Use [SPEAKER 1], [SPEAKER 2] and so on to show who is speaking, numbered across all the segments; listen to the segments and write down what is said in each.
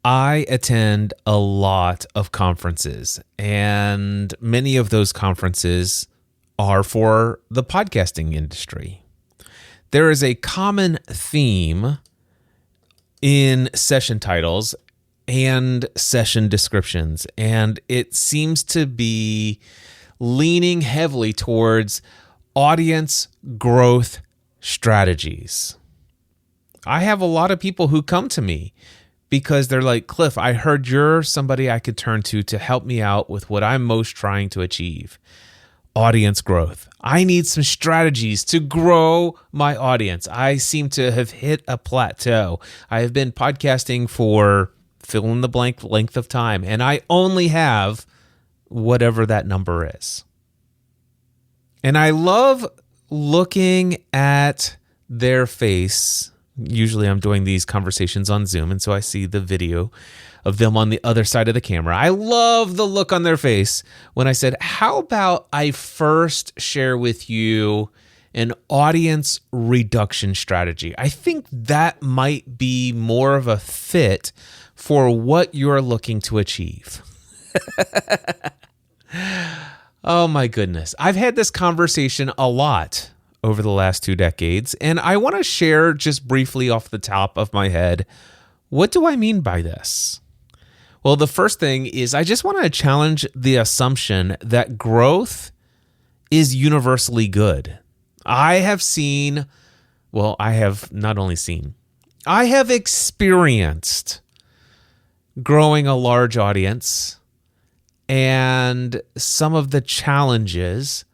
[SPEAKER 1] I attend a lot of conferences, and many of those conferences are for the podcasting industry. There is a common theme in session titles and session descriptions, and it seems to be leaning heavily towards audience growth strategies. I have a lot of people who come to me because they're like, Cliff, I heard you're somebody I could turn to help me out with what I'm most trying to achieve. Audience growth. I need some strategies to grow my audience. I seem to have hit a plateau. I have been podcasting for fill in the blank length of time, and I only have whatever that number is. And I love looking at their face. Usually I'm doing these conversations on Zoom, and so I see the video of them on the other side of the camera. I love the look on their face when I said, how about I first share with you an audience reduction strategy? I think that might be more of a fit for what you're looking to achieve. Oh my goodness. I've had this conversation a lot over the last 2 decades, and I want to share just briefly off the top of my head, what do I mean by this? Well, the first thing is I just want to challenge the assumption that growth is universally good. I have experienced growing a large audience and some of the challenges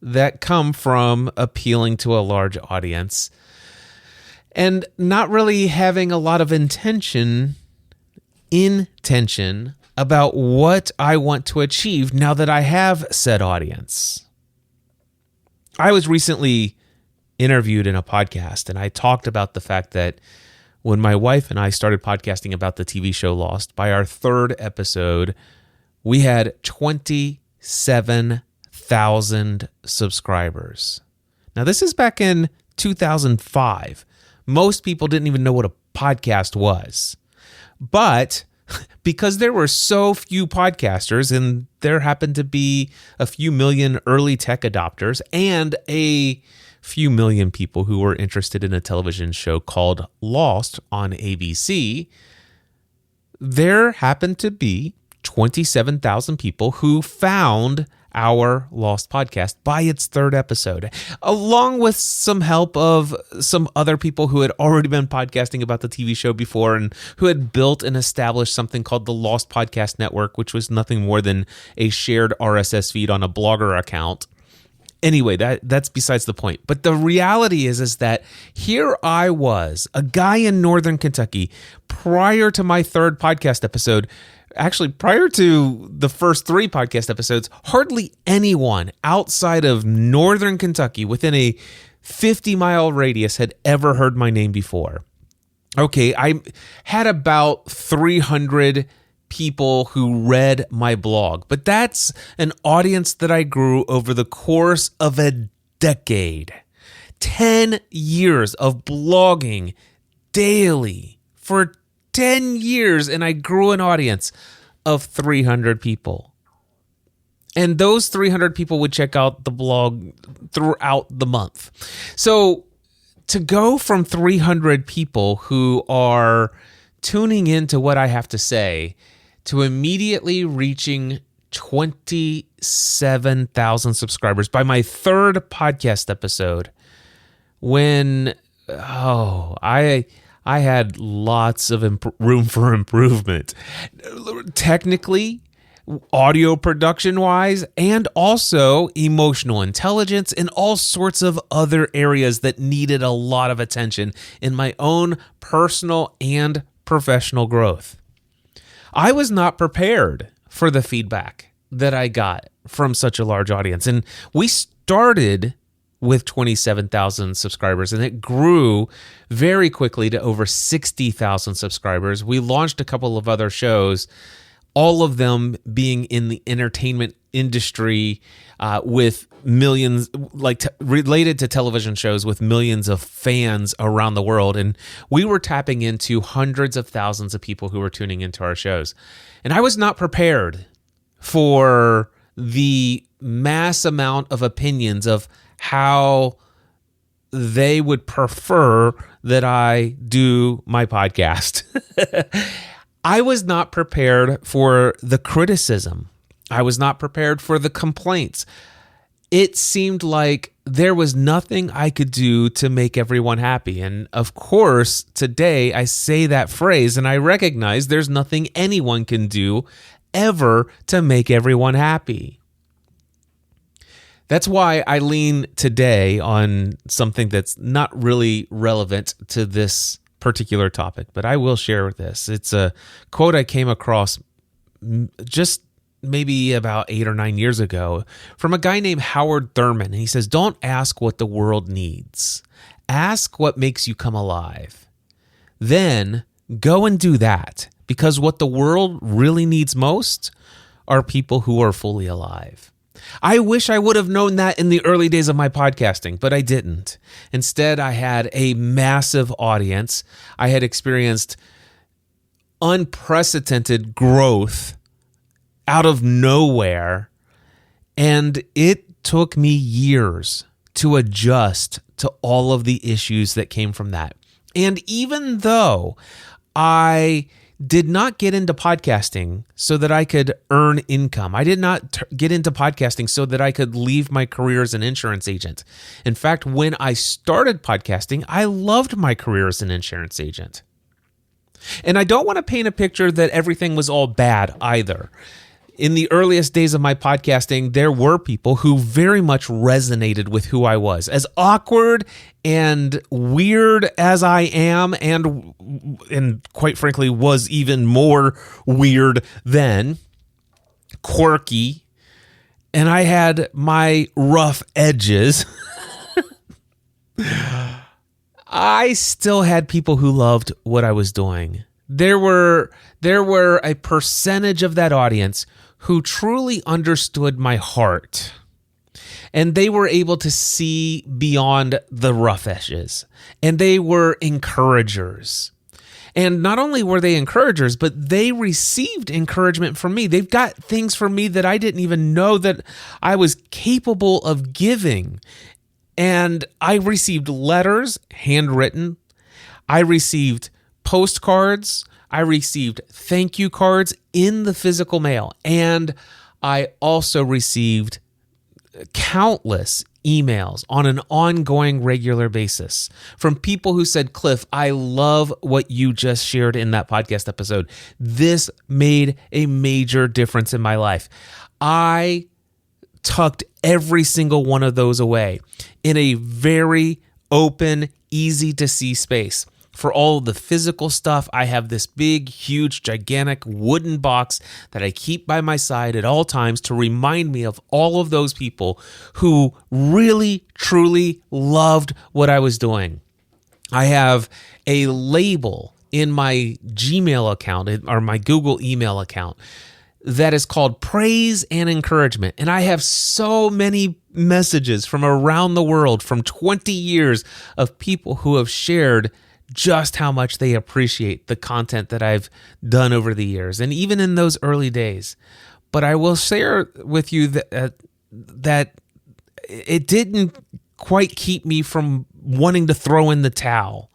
[SPEAKER 1] that come from appealing to a large audience and not really having a lot of intention about what I want to achieve now that I have said audience. I was recently interviewed in a podcast, and I talked about the fact that when my wife and I started podcasting about the TV show Lost, by our 3rd episode, we had 27,000 subscribers. Now, this is back in 2005. Most people didn't even know what a podcast was. But because there were so few podcasters, and there happened to be a few million early tech adopters and a few million people who were interested in a television show called Lost on ABC, there happened to be 27,000 people who found our Lost podcast by its 3rd episode, along with some help of some other people who had already been podcasting about the TV show before and who had built and established something called the Lost Podcast Network, which was nothing more than a shared RSS feed on a Blogger account. Anyway, that's besides the point. But the reality is that here I was, a guy in Northern Kentucky, prior to my 3rd podcast episode. Actually, prior to the first 3 podcast episodes, hardly anyone outside of Northern Kentucky within a 50-mile radius had ever heard my name before. Okay, I had about 300 people who read my blog, but that's an audience that I grew over the course of a decade. 10 years of blogging daily for 10 years, and I grew an audience of 300 people. And those 300 people would check out the blog throughout the month. So to go from 300 people who are tuning into what I have to say to immediately reaching 27,000 subscribers by my 3rd podcast episode, when, I had lots of room for improvement. Technically, audio production-wise, and also emotional intelligence and all sorts of other areas that needed a lot of attention in my own personal and professional growth. I was not prepared for the feedback that I got from such a large audience. And we started with 27,000 subscribers, and it grew very quickly to over 60,000 subscribers. We launched a couple of other shows all of them being in the entertainment industry with millions, related to television shows with millions of fans around the world. And we were tapping into hundreds of thousands of people who were tuning into our shows. And I was not prepared for the mass amount of opinions of how they would prefer that I do my podcast. I was not prepared for the criticism. I was not prepared for the complaints. It seemed like there was nothing I could do to make everyone happy. And of course, today I say that phrase and I recognize there's nothing anyone can do ever to make everyone happy. That's why I lean today on something that's not really relevant to this particular topic, but I will share this. It's a quote I came across just maybe about 8 or 9 years ago from a guy named Howard Thurman. And he says, "Don't ask what the world needs. Ask what makes you come alive. Then go and do that, because what the world really needs most are people who are fully alive." I wish I would have known that in the early days of my podcasting, but I didn't. Instead, I had a massive audience. I had experienced unprecedented growth out of nowhere, and it took me years to adjust to all of the issues that came from that. And even though I did not get into podcasting so that I could earn income, I did not get into podcasting so that I could leave my career as an insurance agent. In fact, when I started podcasting, I loved my career as an insurance agent. And I don't want to paint a picture that everything was all bad either. In the earliest days of my podcasting, there were people who very much resonated with who I was. As awkward and weird as I am, and quite frankly was even more weird then, quirky, and I had my rough edges, I still had people who loved what I was doing. There were a percentage of that audience who truly understood my heart, and they were able to see beyond the rough edges, and they were encouragers. And not only were they encouragers, but they received encouragement from me. They've got things from me that I didn't even know that I was capable of giving. And I received letters, handwritten. I received postcards. I received thank you cards in the physical mail. And I also received countless emails on an ongoing regular basis from people who said, "Cliff, I love what you just shared in that podcast episode. This made a major difference in my life." I tucked every single one of those away in a very open, easy to see space. For all the physical stuff, I have this big, huge, gigantic wooden box that I keep by my side at all times to remind me of all of those people who really, truly loved what I was doing. I have a label in my Gmail account or my Google email account that is called Praise and Encouragement. And I have so many messages from around the world from 20 years of people who have shared just how much they appreciate the content that I've done over the years, and even in those early days. But I will share with you that it didn't quite keep me from wanting to throw in the towel.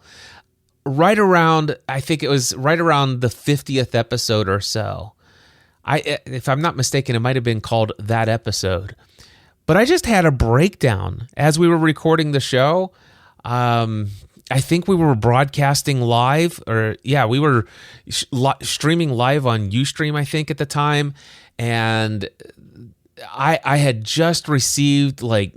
[SPEAKER 1] I think it was right around the 50th episode or so. If I'm not mistaken, it might have been called That Episode. But I just had a breakdown as we were recording the show. I think we were broadcasting live, we were streaming live on Ustream, I think, at the time. And I had just received like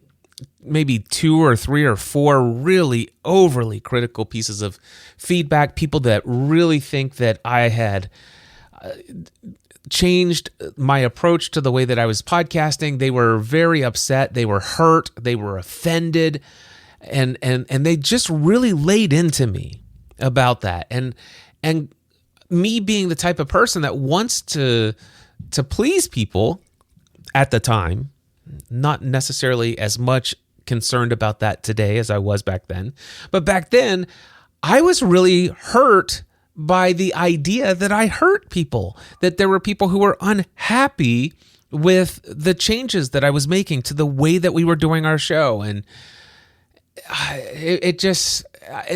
[SPEAKER 1] maybe 2 or 3 or 4 really overly critical pieces of feedback, people that really think that I had changed my approach to the way that I was podcasting. They were very upset. They were hurt. They were offended. And they just really laid into me about that. And me being the type of person that wants to please people at the time, not necessarily as much concerned about that today as I was back then. But back then, I was really hurt by the idea that I hurt people, that there were people who were unhappy with the changes that I was making to the way that we were doing our show. And it just,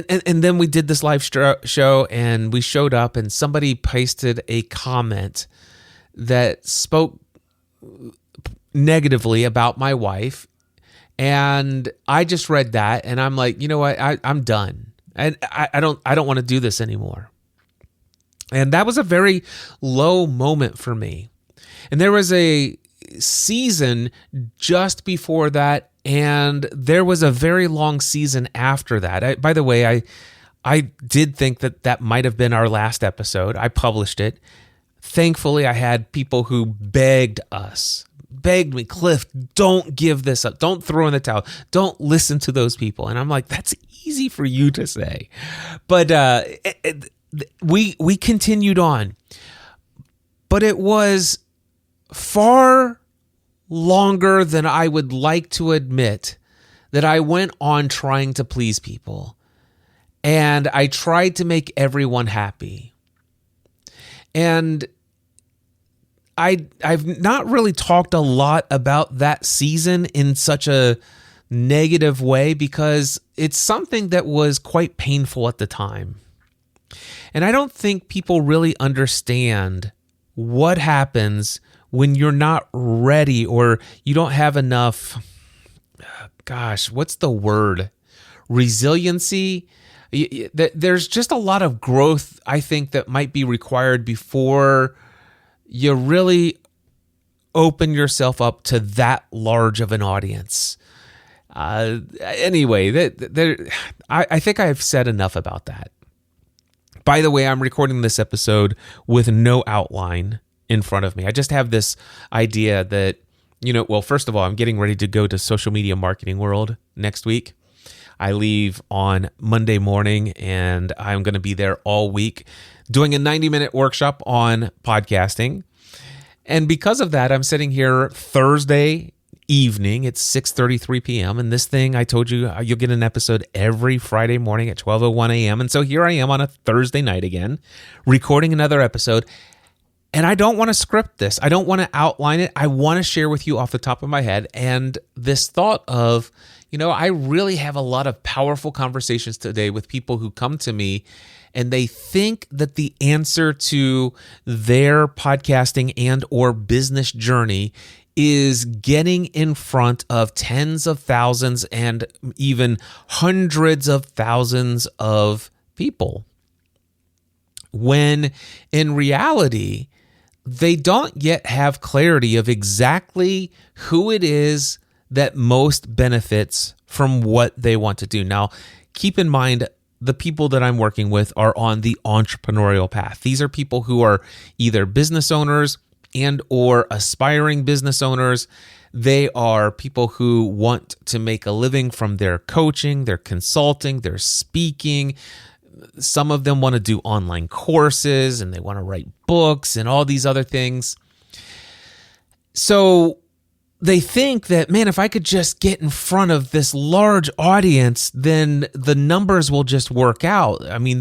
[SPEAKER 1] and then we did this live show and we showed up and somebody pasted a comment that spoke negatively about my wife. And I just read that and I'm like, you know what? I'm done. And I don't want to do this anymore. And that was a very low moment for me. And there was a season just before that, and there was a very long season after that. By the way, I did think that might have been our last episode. I published it. Thankfully, I had people who begged me, Cliff, don't give this up. Don't throw in the towel. Don't listen to those people. And I'm like, that's easy for you to say. But we continued on. But it was far longer than I would like to admit that I went on trying to please people. And I tried to make everyone happy. And I've not really talked a lot about that season in such a negative way because it's something that was quite painful at the time. And I don't think people really understand what happens when you're not ready or you don't have enough, what's the word? Resiliency. There's just a lot of growth, I think, that might be required before you really open yourself up to that large of an audience. Anyway, I think I've said enough about that. By the way, I'm recording this episode with no outline in front of me. I just have this idea that, well, first of all, I'm getting ready to go to Social Media Marketing World next week. I leave on Monday morning and I'm going to be there all week doing a 90-minute workshop on podcasting. And because of that, I'm sitting here Thursday evening. It's 6:33 p.m. And this thing, I told you, you'll get an episode every Friday morning at 12:01 a.m. And so here I am on a Thursday night again, recording another episode. And I don't want to script this. I don't want to outline it. I want to share with you off the top of my head. And this thought of, I really have a lot of powerful conversations today with people who come to me and they think that the answer to their podcasting and or business journey is getting in front of tens of thousands and even hundreds of thousands of people. When in reality, they don't yet have clarity of exactly who it is that most benefits from what they want to do. Now, keep in mind, the people that I'm working with are on the entrepreneurial path. These are people who are either business owners and or aspiring business owners. They are people who want to make a living from their coaching, their consulting, their speaking. Some of them want to do online courses and they want to write books and all these other things. So they think that, man, if I could just get in front of this large audience, then the numbers will just work out. I mean,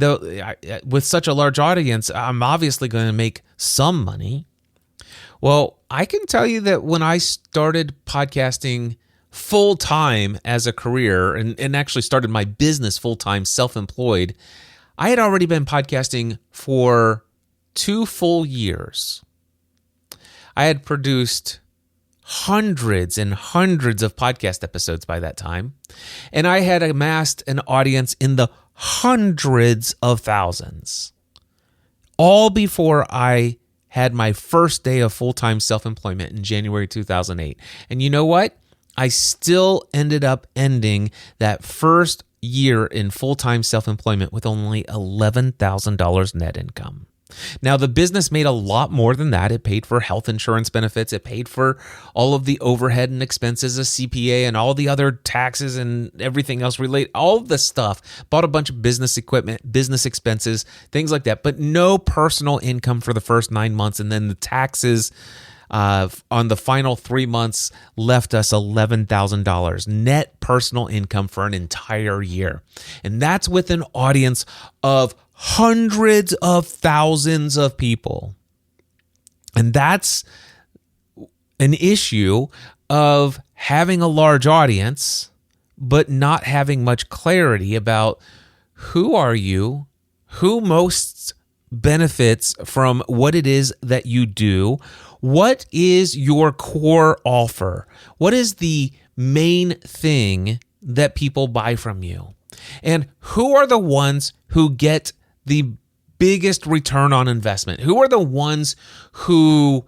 [SPEAKER 1] with such a large audience, I'm obviously going to make some money. Well, I can tell you that when I started podcasting full-time as a career and actually started my business full-time, self-employed, I had already been podcasting for 2 full years. I had produced hundreds and hundreds of podcast episodes by that time, and I had amassed an audience in the hundreds of thousands, all before I had my first day of full-time self-employment in January 2008. And you know what? I still ended up ending that first year in full-time self-employment with only $11,000 net income. Now, the business made a lot more than that. It paid for health insurance benefits. It paid for all of the overhead and expenses of CPA and all the other taxes and everything else related, all of the stuff. Bought a bunch of business equipment, business expenses, things like that, but no personal income for the first 9 months. And then the taxes on the final 3 months left us $11,000 net personal income for an entire year. And that's with an audience of hundreds of thousands of people. And that's an issue of having a large audience, but not having much clarity about who are you, who most benefits from what it is that you do, what is your core offer, what is the main thing that people buy from you, and who are the ones who get the biggest return on investment? Who are the ones who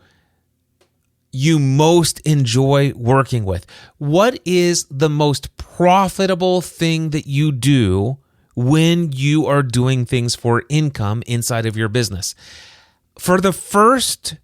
[SPEAKER 1] you most enjoy working with? What is the most profitable thing that you do when you are doing things for income inside of your business? For the first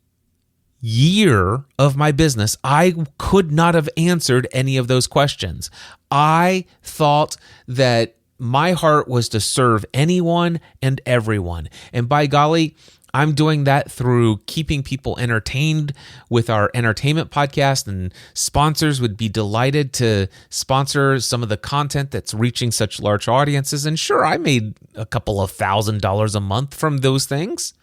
[SPEAKER 1] year of my business, I could not have answered any of those questions. I thought that my heart was to serve anyone and everyone. And by golly, I'm doing that through keeping people entertained with our entertainment podcast, and sponsors would be delighted to sponsor some of the content that's reaching such large audiences. And sure, I made a couple of $1,000s a month from those things.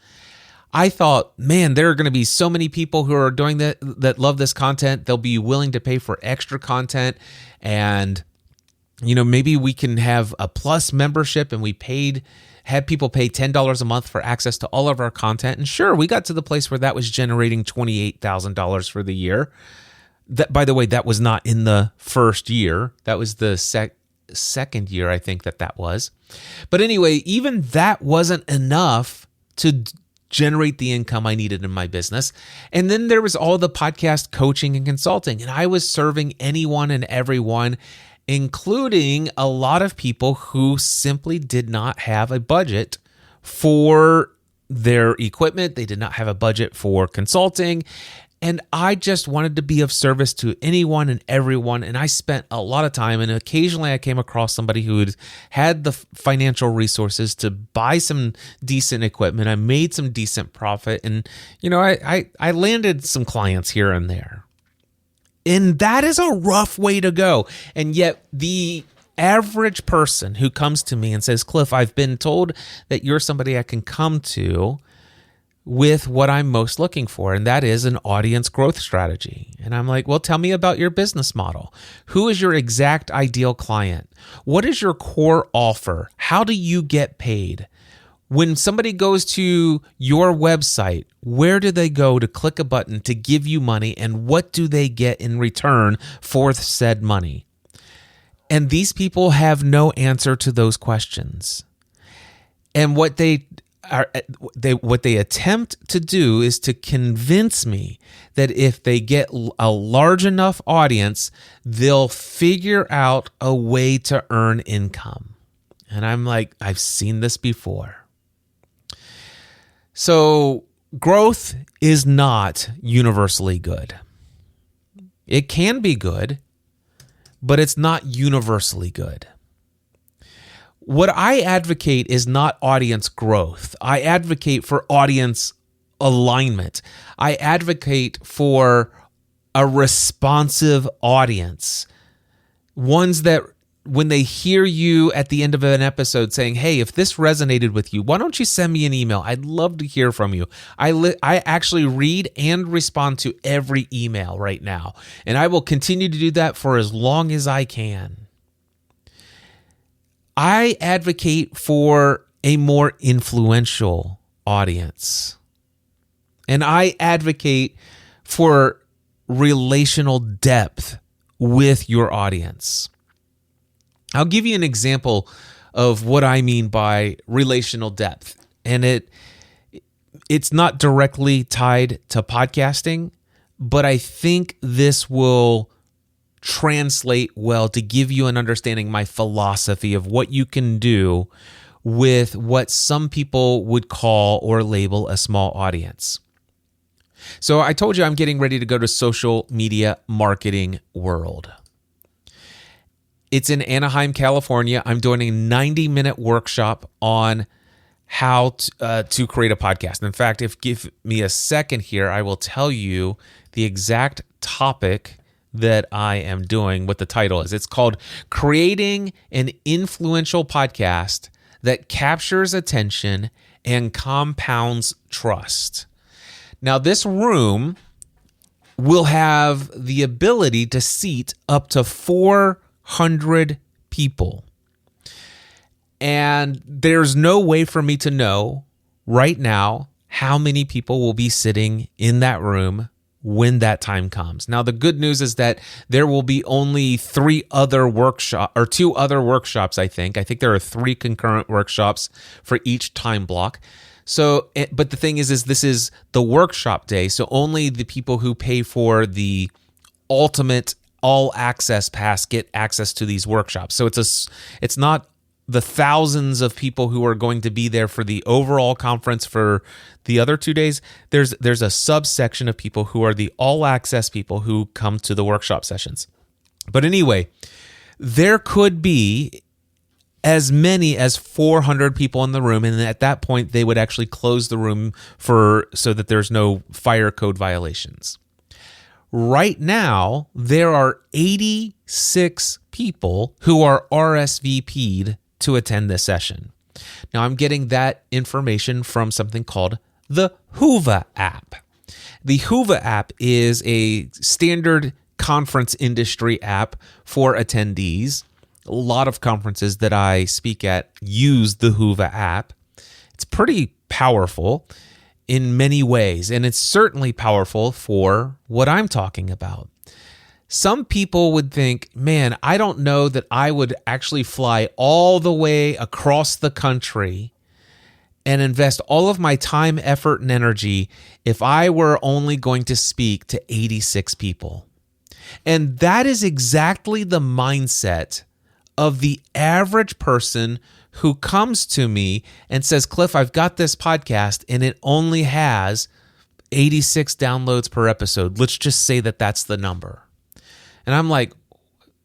[SPEAKER 1] I thought, man, there are going to be so many people who are doing that love this content. They'll be willing to pay for extra content, and maybe we can have a plus membership, and we had people pay $10 a month for access to all of our content. And sure, we got to the place where that was generating $28,000 for the year. That, by the way, that was not in the first year. That was the second year, I think that was. But anyway, even that wasn't enough to generate the income I needed in my business. And then there was all the podcast coaching and consulting, and I was serving anyone and everyone, including a lot of people who simply did not have a budget for their equipment. They did not have a budget for consulting. And I just wanted to be of service to anyone and everyone. And I spent a lot of time, and occasionally I came across somebody who had the financial resources to buy some decent equipment. I made some decent profit, and I landed some clients here and there. And that is a rough way to go. And yet the average person who comes to me and says, Cliff, I've been told that you're somebody I can come to with what I'm most looking for, and that is an audience growth strategy. And I'm like, well, tell me about your business model. Who is your exact ideal client? What is your core offer? How do you get paid? When somebody goes to your website, where do they go to click a button to give you money, and what do they get in return for said money? And these people have no answer to those questions. And what they attempt to do is to convince me that if they get a large enough audience, they'll figure out a way to earn income. And I'm like, I've seen this before. So growth is not universally good. It can be good, but it's not universally good. What I advocate is not audience growth. I advocate for audience alignment. I advocate for a responsive audience. Ones that when they hear you at the end of an episode saying, hey, if this resonated with you, why don't you send me an email? I'd love to hear from you. I actually read and respond to every email right now, and I will continue to do that for as long as I can. I advocate for a more influential audience, and I advocate for relational depth with your audience. I'll give you an example of what I mean by relational depth, and it's not directly tied to podcasting, but I think this will translate well to give you an understanding of my philosophy of what you can do with what some people would call or label a small audience. So I told you I'm getting ready to go to Social Media Marketing World. It's in Anaheim, California. I'm doing a 90-minute workshop on how to create a podcast. In fact, if give me a second here, I will tell you the exact topic that I am doing, what the title is. It's called Creating an Influential Podcast That Captures Attention and Compounds Trust. Now, this room will have the ability to seat up to 400 people. And there's no way for me to know right now how many people will be sitting in that room when that time comes. Now, the good news is that there will be only two other workshops, I think. I think there are 3 concurrent workshops for each time block. So, but the thing is this is the workshop day. So only the people who pay for the ultimate all access pass get access to these workshops. So it's not the thousands of people who are going to be there for the overall conference for the other 2 days. There's a subsection of people who are the all access people who come to the workshop sessions. But anyway, there could be as many as 400 people in the room, and at that point they would actually close the room so that there's no fire code violations. Right now, there are 86 people who are RSVP'd to attend this session. Now, I'm getting that information from something called the Whova app. The Whova app is a standard conference industry app for attendees. A lot of conferences that I speak at use the Whova app. It's pretty powerful in many ways, and it's certainly powerful for what I'm talking about. Some people would think, man, I don't know that I would actually fly all the way across the country and invest all of my time, effort, and energy if I were only going to speak to 86 people. And that is exactly the mindset of the average person who comes to me and says, Cliff, I've got this podcast and it only has 86 downloads per episode. Let's just say that that's the number. And I'm like,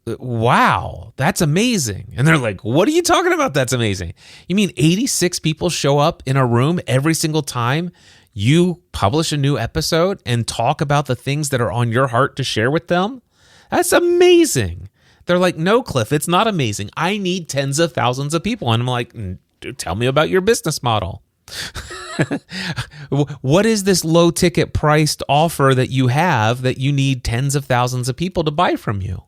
[SPEAKER 1] wow, that's amazing. And they're like, what are you talking about? That's amazing. You mean 86 people show up in a room every single time you publish a new episode and talk about the things that are on your heart to share with them? That's amazing. They're like, no, Cliff, it's not amazing. I need tens of thousands of people. And I'm like, tell me about your business model. What is this low ticket priced offer that you have that you need tens of thousands of people to buy from you?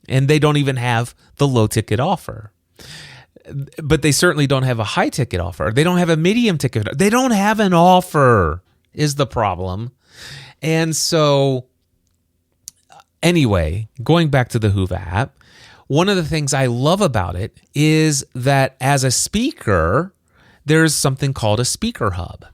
[SPEAKER 1] And they don't even have the low ticket offer. But they certainly don't have a high ticket offer. They don't have a medium ticket. They don't have an offer is the problem. And so anyway, going back to the Whova app, one of the things I love about it is that as a speaker, there's something called a speaker hub.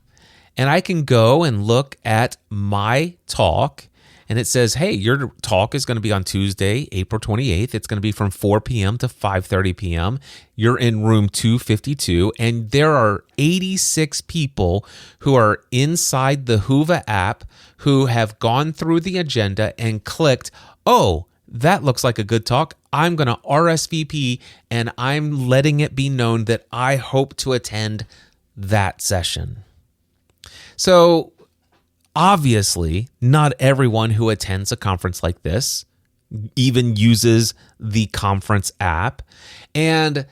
[SPEAKER 1] And I can go and look at my talk, and it says, hey, your talk is going to be on Tuesday, April 28th. It's going to be from 4 p.m. to 5:30 p.m. You're in room 252, and there are 86 people who are inside the Whova app who have gone through the agenda and clicked, oh, that looks like a good talk. I'm going to RSVP, and I'm letting it be known that I hope to attend that session. So obviously, not everyone who attends a conference like this even uses the conference app. And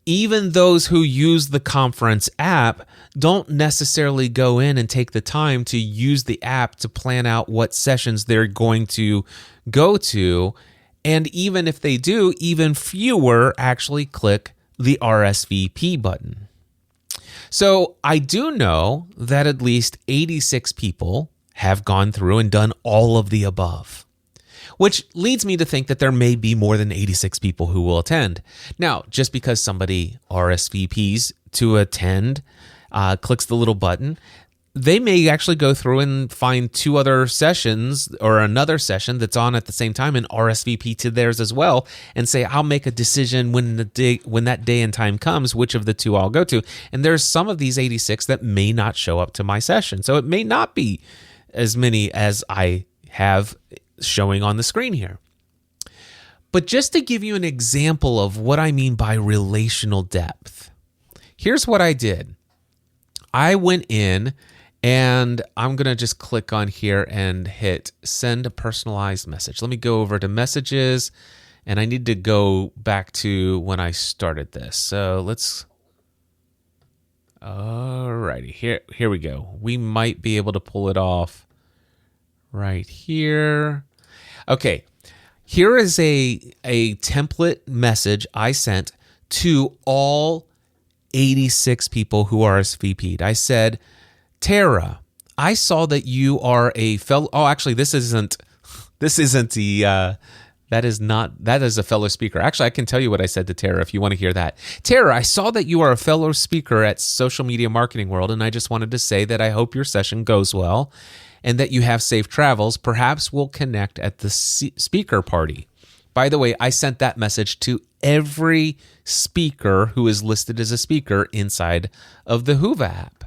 [SPEAKER 1] even those who use the conference app don't necessarily go in and take the time to use the app to plan out what sessions they're going to go to. And even if they do, even fewer actually click the RSVP button. So I do know that at least 86 people have gone through and done all of the above, which leads me to think that there may be more than 86 people who will attend. Now, just because somebody RSVPs to attend, clicks the little button, they may actually go through and find 2 other sessions or another session that's on at the same time and RSVP to theirs as well and say, I'll make a decision when that day and time comes, which of the 2 I'll go to. And there's some of these 86 that may not show up to my session. So it may not be as many as I have showing on the screen here. But just to give you an example of what I mean by relational depth, here's what I did. I went in and I'm going to just click on here and hit send a personalized message. Let me go over to messages, and I need to go back to when I started this. So alrighty, here we go. We might be able to pull it off right here. Okay, here is a template message I sent to all 86 people who RSVP'd. I said, Tara, I saw that you are a fellow. Oh, actually, that is a fellow speaker. Actually, I can tell you what I said to Tara if you want to hear that. Tara, I saw that you are a fellow speaker at Social Media Marketing World, and I just wanted to say that I hope your session goes well and that you have safe travels. Perhaps we'll connect at the speaker party. By the way, I sent that message to every speaker who is listed as a speaker inside of the Whova app.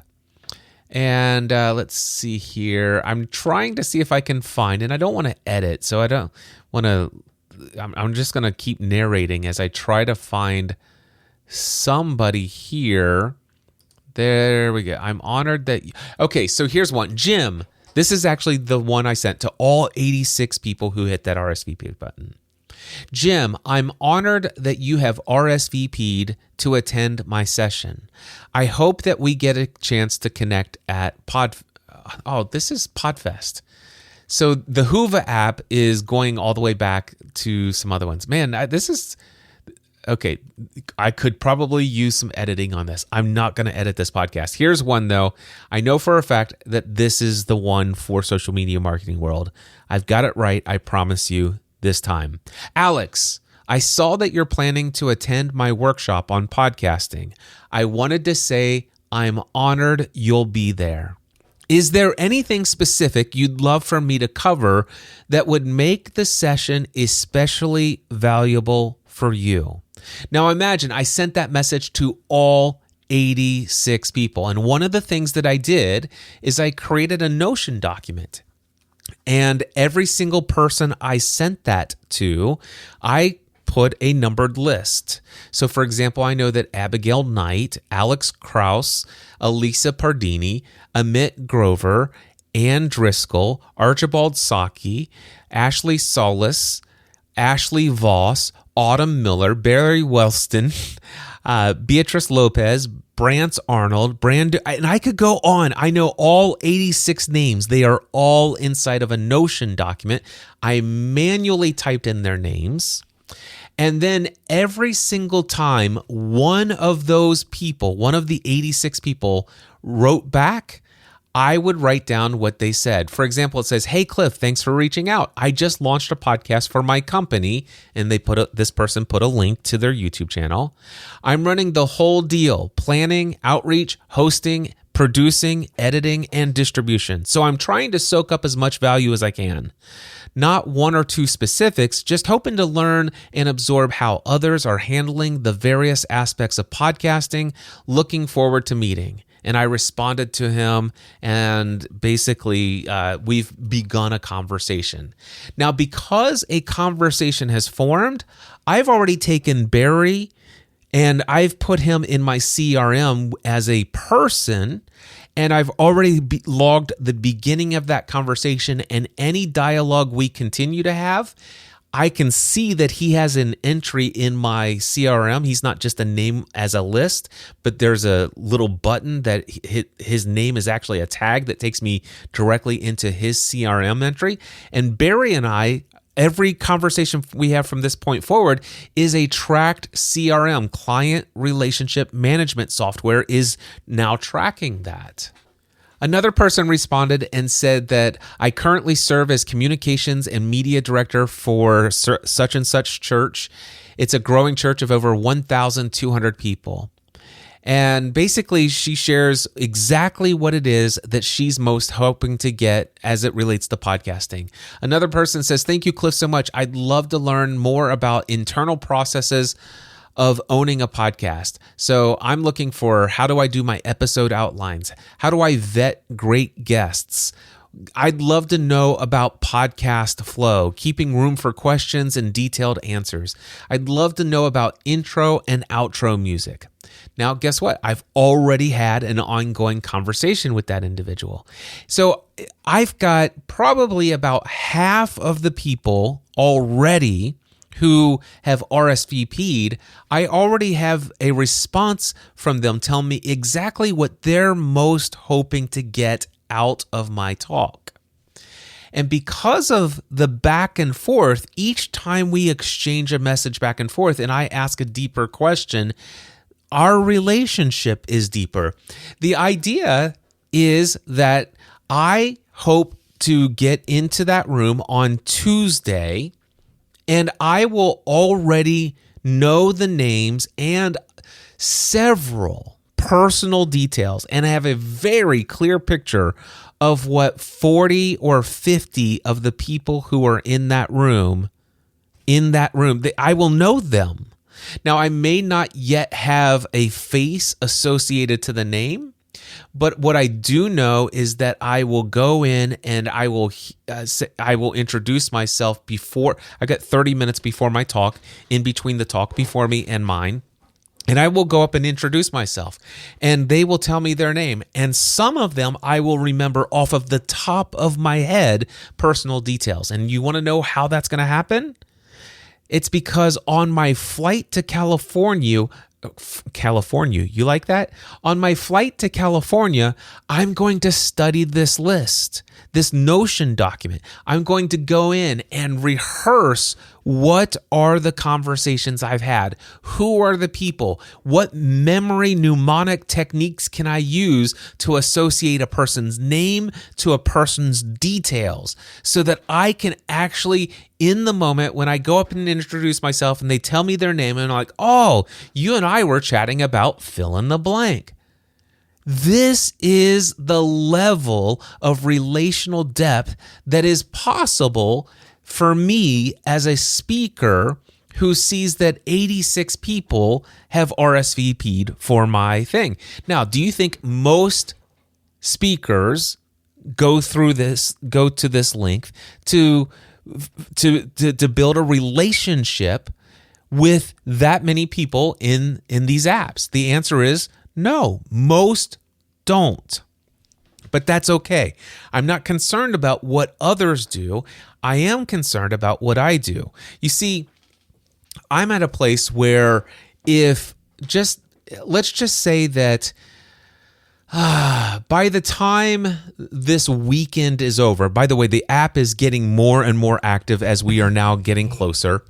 [SPEAKER 1] And let's see here. I'm trying to see if I can find, and I don't want to edit, so I don't want to, I'm just going to keep narrating as I try to find somebody here. There we go. I'm honored that, okay, so here's one. Jim, this is actually the one I sent to all 86 people who hit that RSVP button. Jim, I'm honored that you have RSVP'd to attend my session. I hope that we get a chance to connect at this is Podfest. So the Whova app is going all the way back to some other ones. Man, this is, okay, I could probably use some editing on this. I'm not going to edit this podcast. Here's one, though. I know for a fact that this is the one for Social Media Marketing World. I've got it right, I promise you, this time. Alex, I saw that you're planning to attend my workshop on podcasting. I wanted to say I'm honored you'll be there. Is there anything specific you'd love for me to cover that would make the session especially valuable for you? Now imagine I sent that message to all 86 people. And one of the things that I did is I created a Notion document. And every single person I sent that to, I put a numbered list. So for example, I know that Abigail Knight, Alex Kraus, Elisa Pardini, Amit Grover, Ann Driscoll, Archibald Saki, Ashley Solis, Ashley Voss, Autumn Miller, Barry Wellston, Beatrice Lopez, Brant Arnold, and I could go on. I know all 86 names. They are all inside of a Notion document. I manually typed in their names. And then every single time one of those people, one of the 86 people wrote back, I would write down what they said. For example, it says, "Hey Cliff, thanks for reaching out. I just launched a podcast for my company," and this person put a link to their YouTube channel. "I'm running the whole deal: planning, outreach, hosting, producing, editing, and distribution. So I'm trying to soak up as much value as I can. Not one or two specifics, just hoping to learn and absorb how others are handling the various aspects of podcasting. Looking forward to meeting." And I responded to him, and basically we've begun a conversation. Now, because a conversation has formed, I've already taken Barry and I've put him in my CRM as a person, and I've already logged the beginning of that conversation, and any dialogue we continue to have, I can see that he has an entry in my CRM. He's not just a name as a list, but there's a little button that his name is actually a tag that takes me directly into his CRM entry. And Barry and I, every conversation we have from this point forward is a tracked CRM. Client relationship management software is now tracking that. Another person responded and said that I currently serve as communications and media director for such and such church. It's a growing church of over 1,200 people. And basically, she shares exactly what it is that she's most hoping to get as it relates to podcasting. Another person says, "Thank you, Cliff, so much. I'd love to learn more about internal processes of owning a podcast. So I'm looking for, how do I do my episode outlines? How do I vet great guests? I'd love to know about podcast flow, keeping room for questions and detailed answers. I'd love to know about intro and outro music." Now, guess what? I've already had an ongoing conversation with that individual. So I've got probably about half of the people already who have RSVP'd. I already have a response from them telling me exactly what they're most hoping to get out of my talk. And because of the back and forth, each time we exchange a message back and forth and I ask a deeper question, our relationship is deeper. The idea is that I hope to get into that room on Tuesday, and I will already know the names and several personal details, and I have a very clear picture of what 40 or 50 of the people who are in that room, I will know them. Now, I may not yet have a face associated to the name, but what I do know is that I will go in and I will introduce myself before. I got 30 minutes before my talk, in between the talk before me and mine. And I will go up and introduce myself, and they will tell me their name. And some of them I will remember off of the top of my head, personal details. And you want to know how that's going to happen? It's because on my flight to California, you like that? On my flight to California, I'm going to study this list, this Notion document. I'm going to go in and rehearse what are the conversations I've had? Who are the people? What memory mnemonic techniques can I use to associate a person's name to a person's details so that I can actually, in the moment when I go up and introduce myself and they tell me their name, and I'm like, "Oh, you and I were chatting about fill in the blank." This is the level of relational depth that is possible for me as a speaker who sees that 86 people have RSVP'd for my thing. Now, do you think most speakers go to this length to build a relationship with that many people in these apps? The answer is no, most don't. But that's okay. I'm not concerned about what others do. I am concerned about what I do. You see, I'm at a place where let's just say that by the time this weekend is over, by the way, the app is getting more and more active as we are now getting closer.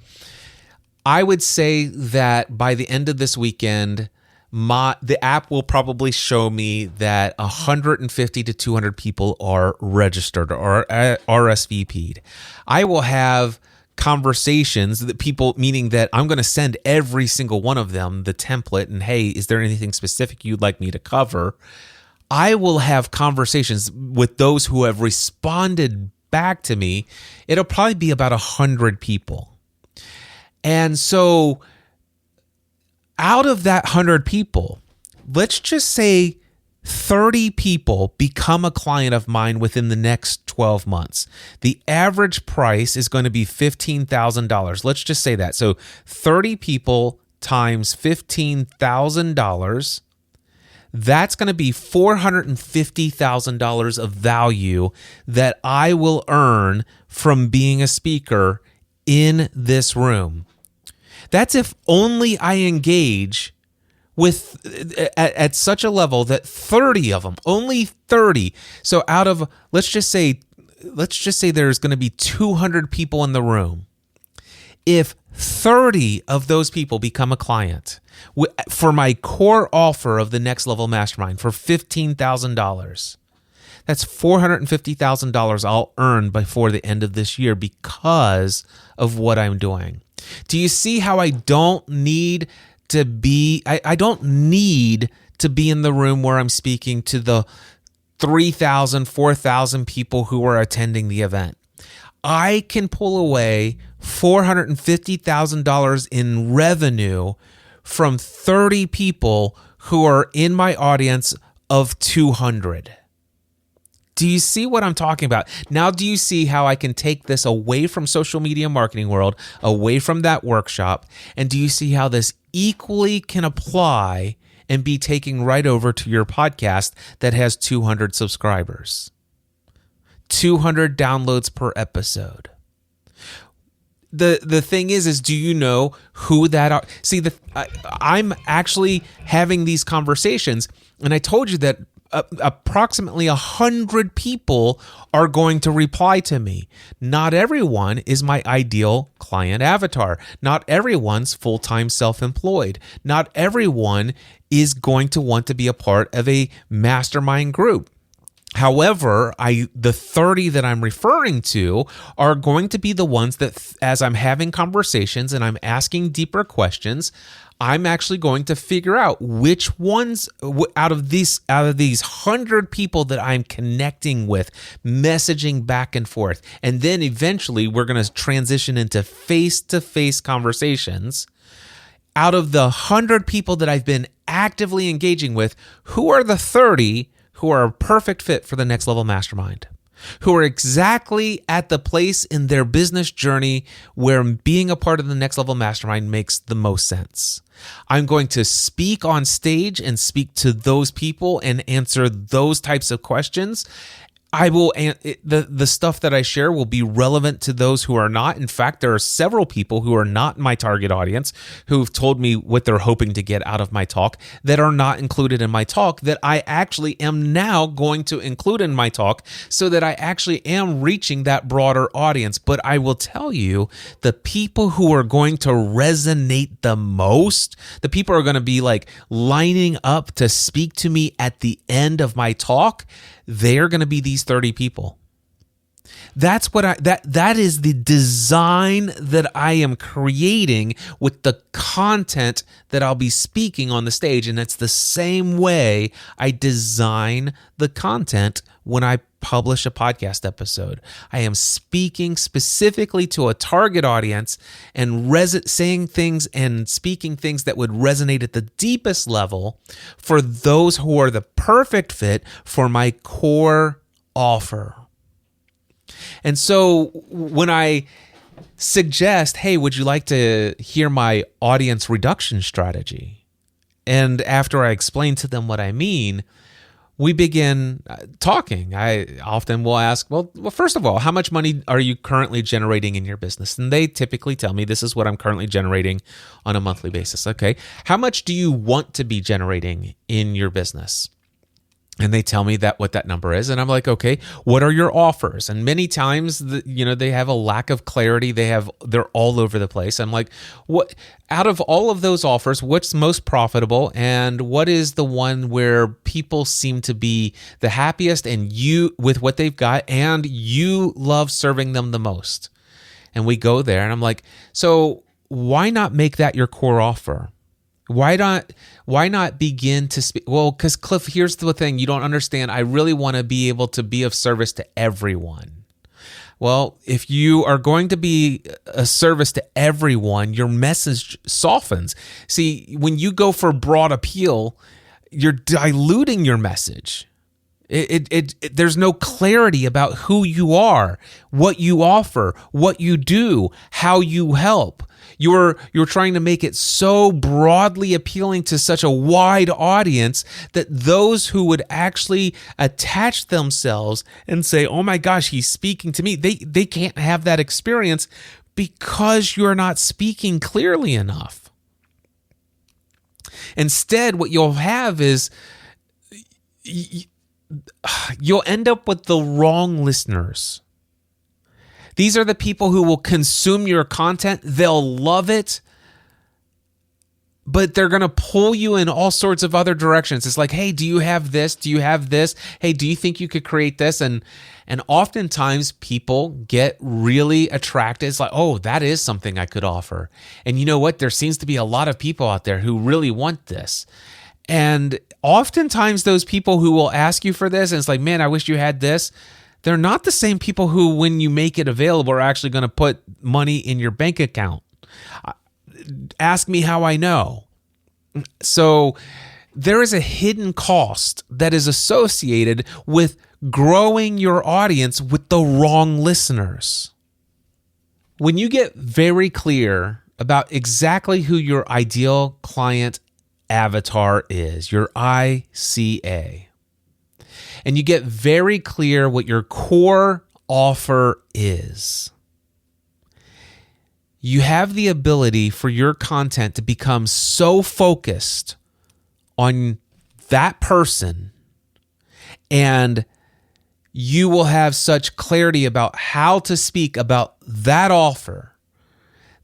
[SPEAKER 1] I would say that by the end of this weekend, the app will probably show me that 150 to 200 people are registered or RSVP'd. I will have conversations that people, meaning that I'm going to send every single one of them the template and, "Hey, is there anything specific you'd like me to cover?" I will have conversations with those who have responded back to me. It'll probably be about 100 people. And so out of that 100 people, let's just say 30 people become a client of mine within the next 12 months. The average price is going to be $15,000. Let's just say that. So 30 people times $15,000, that's going to be $450,000 of value that I will earn from being a speaker in this room. That's if only I engage with at such a level that 30 of them, only 30. So out of, let's just say there's going to be 200 people in the room. If 30 of those people become a client for my core offer of the Next Level Mastermind for $15,000, that's $450,000 I'll earn before the end of this year because of what I'm doing. Do you see how I don't need to be, I don't need to be in the room where I'm speaking to the 3,000, 4,000 people who are attending the event. I can pull away $450,000 in revenue from 30 people who are in my audience of 200. Do you see what I'm talking about? Now, do you see how I can take this away from social media marketing world, away from that workshop? And do you see how this equally can apply and be taken right over to your podcast that has 200 subscribers? 200 downloads per episode. The thing is do you know who that are? See, I'm actually having these conversations, and I told you that approximately 100 people are going to reply to me. Not everyone is my ideal client avatar. Not everyone's full-time self-employed. Not everyone is going to want to be a part of a mastermind group. However, the 30 that I'm referring to are going to be the ones that, as I'm having conversations and I'm asking deeper questions, I'm actually going to figure out which ones out of these 100 people that I'm connecting with, messaging back and forth. And then eventually we're going to transition into face-to-face conversations. Out of the 100 people that I've been actively engaging with, who are the 30 who are a perfect fit for the Next Level Mastermind, who are exactly at the place in their business journey where being a part of the Next Level Mastermind makes the most sense. I'm going to speak on stage and speak to those people and answer those types of questions. The stuff that I share will be relevant to those who are not. In fact, there are several people who are not my target audience who've told me what they're hoping to get out of my talk that are not included in my talk that I actually am now going to include in my talk so that I actually am reaching that broader audience. But I will tell you, the people who are going to resonate the most, the people who are going to be like lining up to speak to me at the end of my talk, they're going to be these 30 people. That's what that is the design that I am creating with the content that I'll be speaking on the stage. And it's the same way I design the content when I publish a podcast episode. I am speaking specifically to a target audience and saying things and speaking things that would resonate at the deepest level for those who are the perfect fit for my core offer. And so when I suggest, hey, would you like to hear my audience reduction strategy? And after I explain to them what I mean, we begin talking. I often will ask, well, first of all, how much money are you currently generating in your business? And they typically tell me, this is what I'm currently generating on a monthly basis. Okay. How much do you want to be generating in your business? And they tell me what that number is. And I'm like, okay, what are your offers? And many times, they have a lack of clarity. They're all over the place. I'm like, what out of all of those offers, what's most profitable? And what is the one where people seem to be the happiest and you with what they've got and you love serving them the most? And we go there and I'm like, so why not make that your core offer? Why not begin to speak? Well, because Cliff, here's the thing you don't understand. I really want to be able to be of service to everyone. Well, if you are going to be a service to everyone, your message softens. See, when you go for broad appeal, you're diluting your message. There's no clarity about who you are, what you offer, what you do, how you help. You're trying to make it so broadly appealing to such a wide audience that those who would actually attach themselves and say, oh my gosh, he's speaking to me, they can't have that experience because you're not speaking clearly enough. Instead, what you'll have is you'll end up with the wrong listeners. These are the people who will consume your content. They'll love it, but they're going to pull you in all sorts of other directions. It's like, hey, do you have this? Do you have this? Hey, do you think you could create this? And oftentimes people get really attracted. It's like, oh, that is something I could offer. And you know what? There seems to be a lot of people out there who really want this. And oftentimes those people who will ask you for this, and it's like, man, I wish you had this. They're not the same people who, when you make it available, are actually going to put money in your bank account. Ask me how I know. So there is a hidden cost that is associated with growing your audience with the wrong listeners. When you get very clear about exactly who your ideal client avatar is, your ICA, and you get very clear what your core offer is, you have the ability for your content to become so focused on that person, and you will have such clarity about how to speak about that offer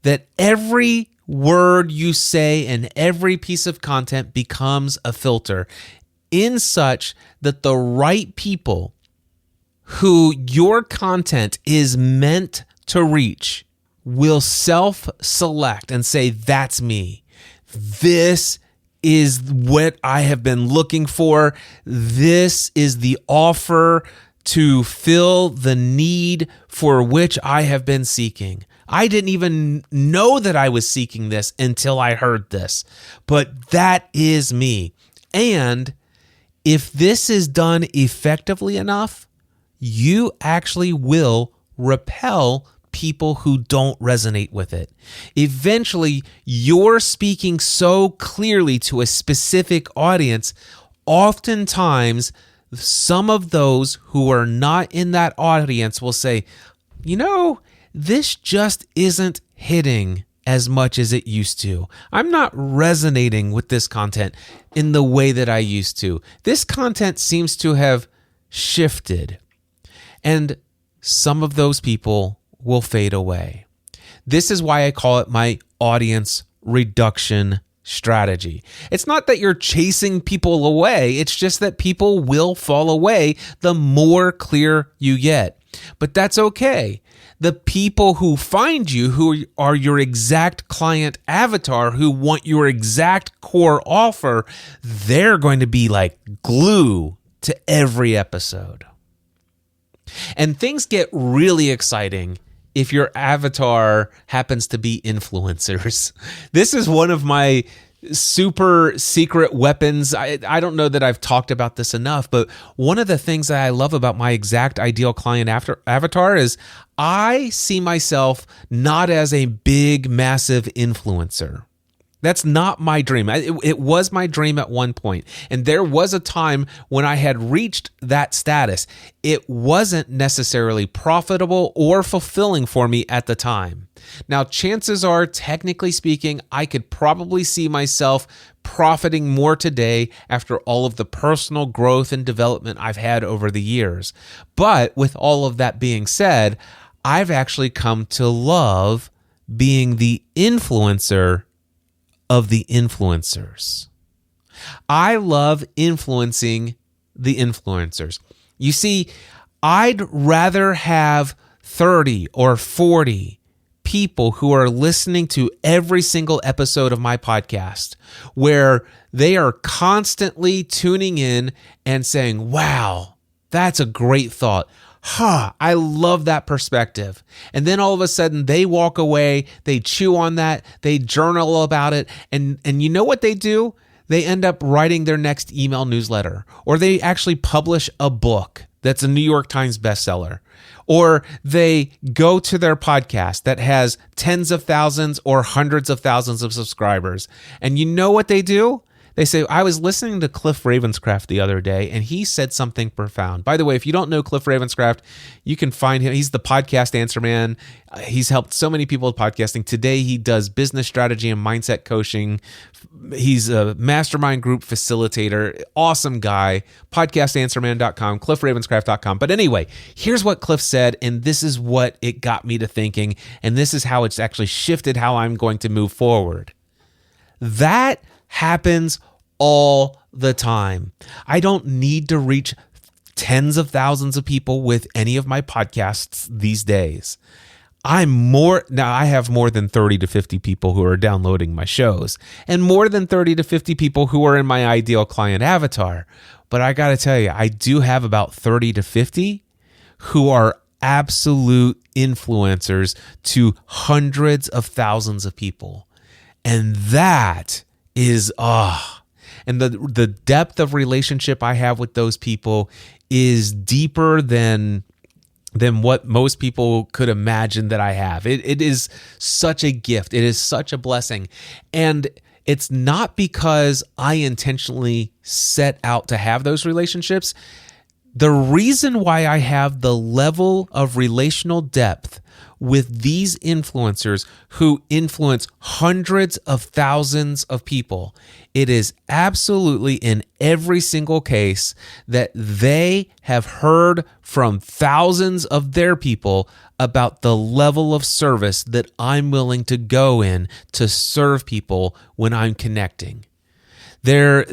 [SPEAKER 1] that every word you say and every piece of content becomes a filter, in such that the right people who your content is meant to reach will self-select and say, that's me. This is what I have been looking for. This is the offer to fill the need for which I have been seeking. I didn't even know that I was seeking this until I heard this, but that is me. And if this is done effectively enough, you actually will repel people who don't resonate with it. Eventually, you're speaking so clearly to a specific audience. Oftentimes, some of those who are not in that audience will say, this just isn't hitting as much as it used to. I'm not resonating with this content in the way that I used to. This content seems to have shifted. And some of those people will fade away. This is why I call it my audience reduction strategy. It's not that you're chasing people away. It's just that people will fall away the more clear you get. But that's okay. The people who find you, who are your exact client avatar, who want your exact core offer, they're going to be like glue to every episode. And things get really exciting if your avatar happens to be influencers. This is one of my super secret weapons. I don't know that I've talked about this enough, but one of the things that I love about my exact ideal client avatar is I see myself not as a big, massive influencer. That's not my dream. It was my dream at one point, and there was a time when I had reached that status. It wasn't necessarily profitable or fulfilling for me at the time. Now, chances are, technically speaking, I could probably see myself profiting more today after all of the personal growth and development I've had over the years. But with all of that being said, I've actually come to love being the influencer of the influencers. I love influencing the influencers. You see, I'd rather have 30 or 40 people who are listening to every single episode of my podcast, where they are constantly tuning in and saying, wow, that's a great thought. I love that perspective. And then all of a sudden they walk away, they chew on that, they journal about it. And you know what they do? They end up writing their next email newsletter, or they actually publish a book that's a New York Times bestseller, or they go to their podcast that has tens of thousands or hundreds of thousands of subscribers. And you know what they do? They say, I was listening to Cliff Ravenscraft the other day, and he said something profound. By the way, if you don't know Cliff Ravenscraft, you can find him. He's the podcast answer man. He's helped so many people with podcasting. Today, he does business strategy and mindset coaching. He's a mastermind group facilitator. Awesome guy. Podcastanswerman.com, cliffravenscraft.com. But anyway, here's what Cliff said, and this is what it got me to thinking, and this is how it's actually shifted how I'm going to move forward. That happens all the time. I don't need to reach tens of thousands of people with any of my podcasts these days. I have more than 30 to 50 people who are downloading my shows and more than 30 to 50 people who are in my ideal client avatar. But I got to tell you, I do have about 30 to 50 who are absolute influencers to hundreds of thousands of people. And that is, and the depth of relationship I have with those people is deeper than what most people could imagine that I have. It is such a gift. It is such a blessing. And it's not because I intentionally set out to have those relationships. The reason why I have the level of relational depth with these influencers who influence hundreds of thousands of people, it is absolutely in every single case that they have heard from thousands of their people about the level of service that I'm willing to go in to serve people when I'm connecting. I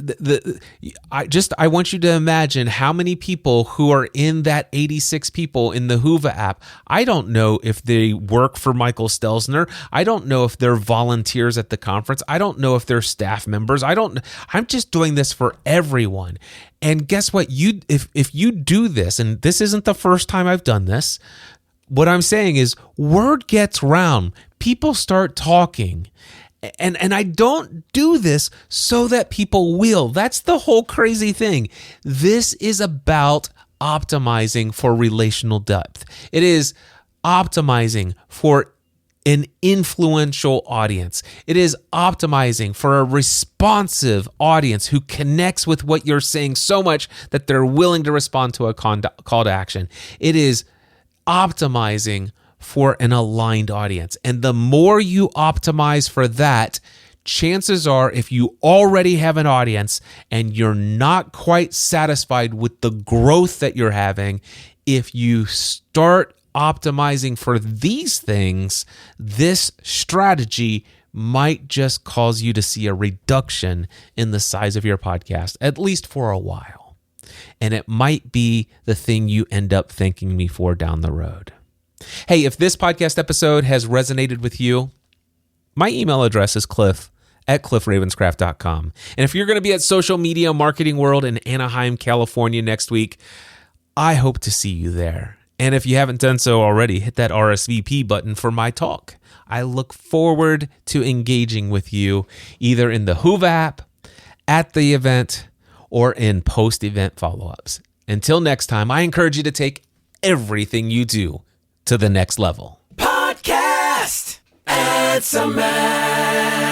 [SPEAKER 1] want you to imagine how many people who are in that 86 people in the Whova app. I don't know if they work for Michael Stelzner. I don't know if they're volunteers at the conference. I don't know if they're staff members. I'm just doing this for everyone. And guess what? If you do this, and this isn't the first time I've done this, what I'm saying is word gets round. People start talking. And I don't do this so that people will. That's the whole crazy thing. This is about optimizing for relational depth. It is optimizing for an influential audience. It is optimizing for a responsive audience who connects with what you're saying so much that they're willing to respond to a call to action. It is optimizing for an aligned audience. And the more you optimize for that, chances are if you already have an audience and you're not quite satisfied with the growth that you're having, if you start optimizing for these things, this strategy might just cause you to see a reduction in the size of your podcast, at least for a while. And it might be the thing you end up thanking me for down the road. Hey, if this podcast episode has resonated with you, my email address is cliff@cliffravenscraft.com. And if you're going to be at Social Media Marketing World in Anaheim, California next week, I hope to see you there. And if you haven't done so already, hit that RSVP button for my talk. I look forward to engaging with you either in the Whova app, at the event, or in post-event follow-ups. Until next time, I encourage you to take everything you do to the next level.
[SPEAKER 2] Podcast. It's a man.